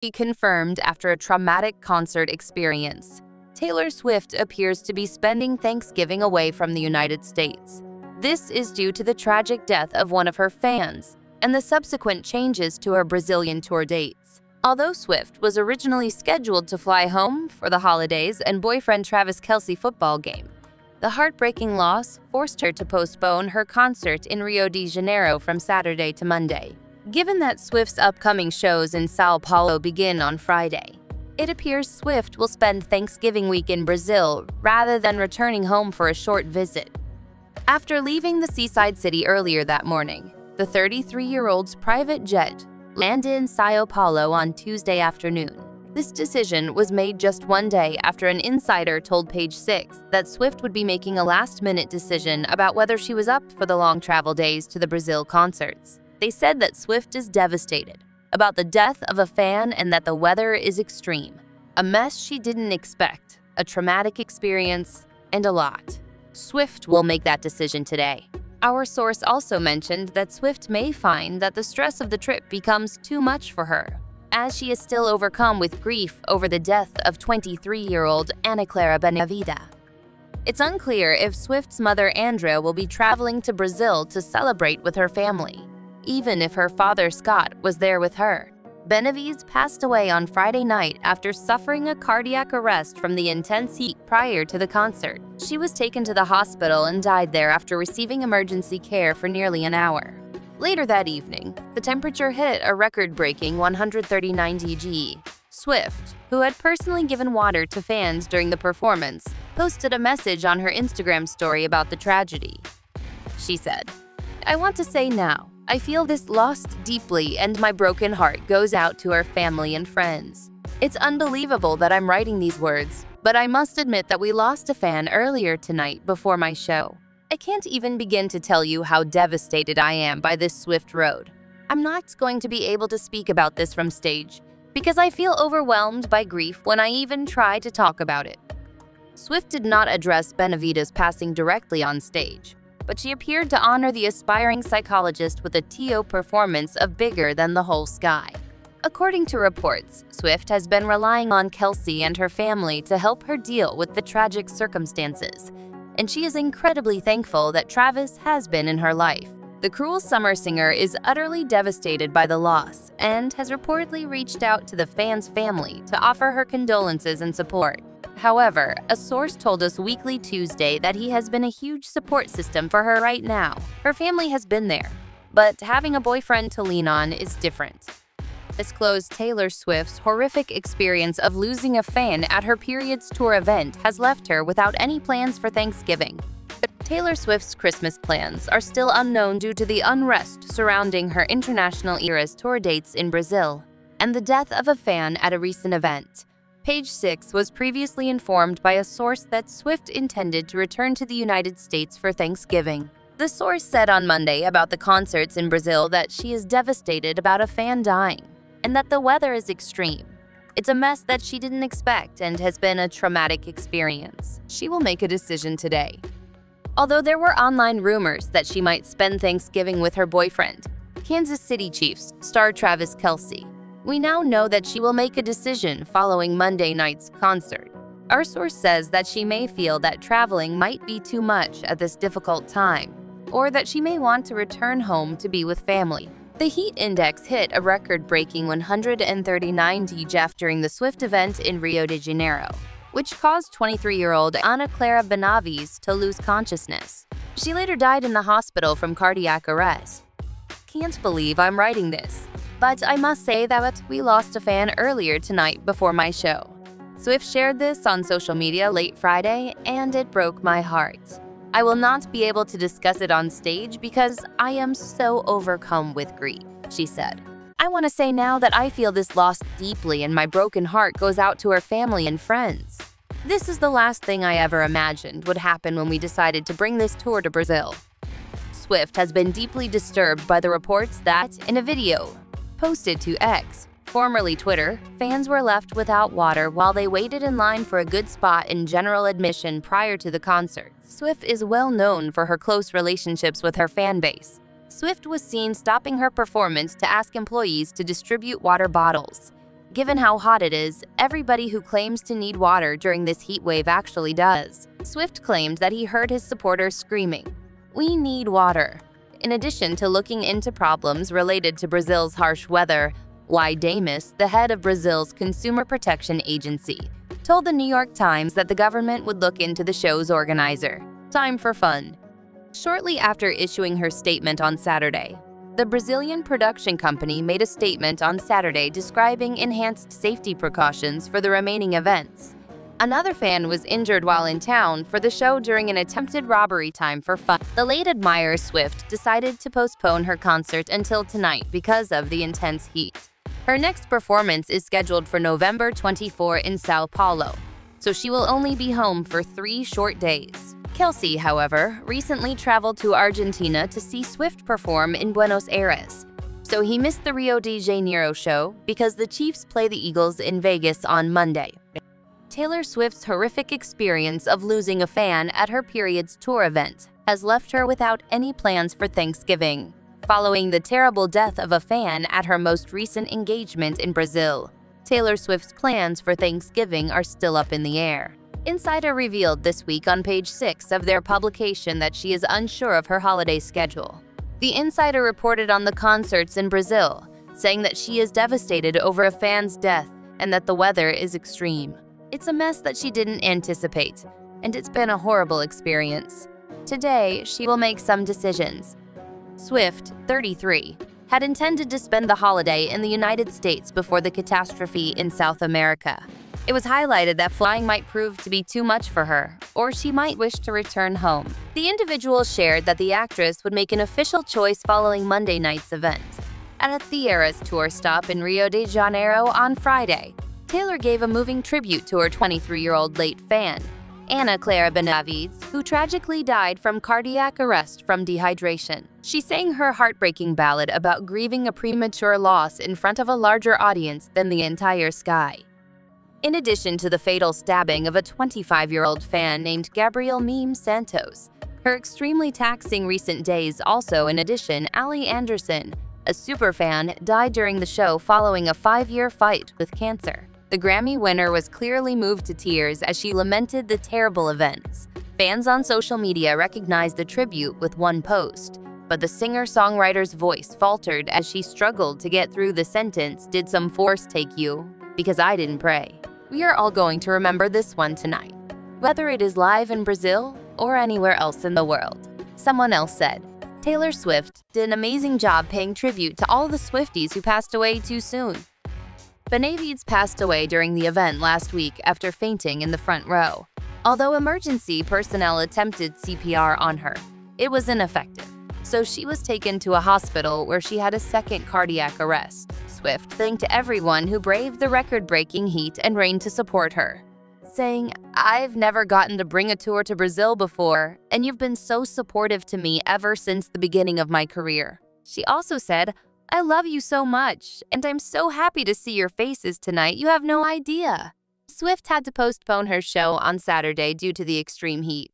He confirmed after a traumatic concert experience. Taylor Swift appears to be spending Thanksgiving away from the United States. This is due to the tragic death of one of her fans and the subsequent changes to her Brazilian tour dates. Although Swift was originally scheduled to fly home for the holidays and boyfriend Travis Kelce football game, the heartbreaking loss forced her to postpone her concert in Rio de Janeiro from Saturday to Monday. Given that Swift's upcoming shows in São Paulo begin on Friday, it appears Swift will spend Thanksgiving week in Brazil rather than returning home for a short visit. After leaving the seaside city earlier that morning, the 33-year-old's private jet landed in São Paulo on Tuesday afternoon. This decision was made just one day after an insider told Page Six that Swift would be making a last-minute decision about whether she was up for the long travel days to the Brazil concerts. They said that Swift is devastated about the death of a fan and that the weather is extreme. A mess she didn't expect, a traumatic experience, and a lot. Swift will make that decision today. Our source also mentioned that Swift may find that the stress of the trip becomes too much for her, as she is still overcome with grief over the death of 23-year-old Ana Clara Benavida. It's unclear if Swift's mother Andrea will be traveling to Brazil to celebrate with her family, even if her father Scott was there with her. Benavides passed away on Friday night after suffering a cardiac arrest from the intense heat prior to the concert. She was taken to the hospital and died there after receiving emergency care for nearly an hour. Later that evening, the temperature hit a record-breaking 139 degrees. Swift, who had personally given water to fans during the performance, posted a message on her Instagram story about the tragedy. She said, "I want to say now, I feel this loss deeply and my broken heart goes out to our family and friends. It's unbelievable that I'm writing these words, but I must admit that we lost a fan earlier tonight before my show. I can't even begin to tell you how devastated I am by this Swift road. I'm not going to be able to speak about this from stage because I feel overwhelmed by grief when I even try to talk about it." Swift did not address Benavida's passing directly on stage, but she appeared to honor the aspiring psychologist with a TO performance of Bigger Than the Whole Sky. According to reports, Swift has been relying on Kelce and her family to help her deal with the tragic circumstances, and she is incredibly thankful that Travis has been in her life. The Cruel Summer singer is utterly devastated by the loss and has reportedly reached out to the fan's family to offer her condolences and support. However, a source told Us Weekly Tuesday that he has been a huge support system for her right now. Her family has been there, but having a boyfriend to lean on is different. Disclosed Taylor Swift's horrific experience of losing a fan at her Periods Tour event has left her without any plans for Thanksgiving. But Taylor Swift's Christmas plans are still unknown due to the unrest surrounding her International Eras tour dates in Brazil and the death of a fan at a recent event. Page Six was previously informed by a source that Swift intended to return to the United States for Thanksgiving. The source said on Monday about the concerts in Brazil that she is devastated about a fan dying and that the weather is extreme. It's a mess that she didn't expect and has been a traumatic experience. She will make a decision today. Although there were online rumors that she might spend Thanksgiving with her boyfriend, Kansas City Chiefs star Travis Kelce, we now know that she will make a decision following Monday night's concert. Our source says that she may feel that traveling might be too much at this difficult time, or that she may want to return home to be with family. The heat index hit a record-breaking 139 degrees during the Swift event in Rio de Janeiro, which caused 23-year-old Ana Clara Benavides to lose consciousness. She later died in the hospital from cardiac arrest. "Can't believe I'm writing this, but I must say that we lost a fan earlier tonight before my show." Swift shared this on social media late Friday, and it broke my heart. "I will not be able to discuss it on stage because I am so overcome with grief," she said. "I want to say now that I feel this loss deeply and my broken heart goes out to her family and friends. This is the last thing I ever imagined would happen when we decided to bring this tour to Brazil." Swift has been deeply disturbed by the reports that, in a video posted to X, formerly Twitter, fans were left without water while they waited in line for a good spot in general admission prior to the concert. Swift is well known for her close relationships with her fan base. Swift was seen stopping her performance to ask employees to distribute water bottles, Given how hot it is, everybody who claims to need water during this heat wave actually does. Swift claimed that he heard his supporters screaming, "We need water." In addition to looking into problems related to Brazil's harsh weather, Damas, the head of Brazil's Consumer Protection Agency, told the New York Times that the government would look into the show's organizer. Time for fun. Shortly after issuing her statement on Saturday, the Brazilian production company made a statement on Saturday describing enhanced safety precautions for the remaining events. Another fan was injured while in town for the show during an attempted robbery. Time for fun. The late admirer Swift decided to postpone her concert until tonight because of the intense heat. Her next performance is scheduled for November 24 in Sao Paulo, so she will only be home for 3 short days. Kelce, however, recently traveled to Argentina to see Swift perform in Buenos Aires, so he missed the Rio de Janeiro show because the Chiefs play the Eagles in Vegas on Monday. Taylor Swift's horrific experience of losing a fan at her Periods tour event has left her without any plans for Thanksgiving, following the terrible death of a fan at her most recent engagement in Brazil. Taylor Swift's plans for Thanksgiving are still up in the air. Insider revealed this week on page 6 of their publication that she is unsure of her holiday schedule. The Insider reported on the concerts in Brazil, saying that she is devastated over a fan's death and that the weather is extreme. It's a mess that she didn't anticipate, and it's been a horrible experience. Today, she will make some decisions. Swift, 33, had intended to spend the holiday in the United States before the catastrophe in South America. It was highlighted that flying might prove to be too much for her, or she might wish to return home. The individual shared that the actress would make an official choice following Monday night's event. At the Eras tour stop in Rio de Janeiro on Friday, Taylor gave a moving tribute to her 23-year-old late fan, Ana Clara Benavides, who tragically died from cardiac arrest from dehydration. She sang her heartbreaking ballad about grieving a premature loss in front of a larger audience than the entire sky. In addition to the fatal stabbing of a 25-year-old fan named Gabriel Meme Santos, her extremely taxing recent days also in addition, Ali Anderson, a superfan, died during the show following a 5-year fight with cancer. The Grammy winner was clearly moved to tears as she lamented the terrible events. Fans on social media recognized the tribute with one post, but the singer-songwriter's voice faltered as she struggled to get through the sentence, "Did some force take you? Because I didn't pray." We are all going to remember this one tonight, whether it is live in Brazil or anywhere else in the world. Someone else said, Taylor Swift did an amazing job paying tribute to all the Swifties who passed away too soon. Benavides passed away during the event last week after fainting in the front row. Although emergency personnel attempted CPR on her, it was ineffective, so she was taken to a hospital where she had a second cardiac arrest. Swift thanked everyone who braved the record-breaking heat and rain to support her, saying, "I've never gotten to bring a tour to Brazil before, and you've been so supportive to me ever since the beginning of my career." She also said, "I love you so much, and I'm so happy to see your faces tonight, you have no idea." Swift had to postpone her show on Saturday due to the extreme heat.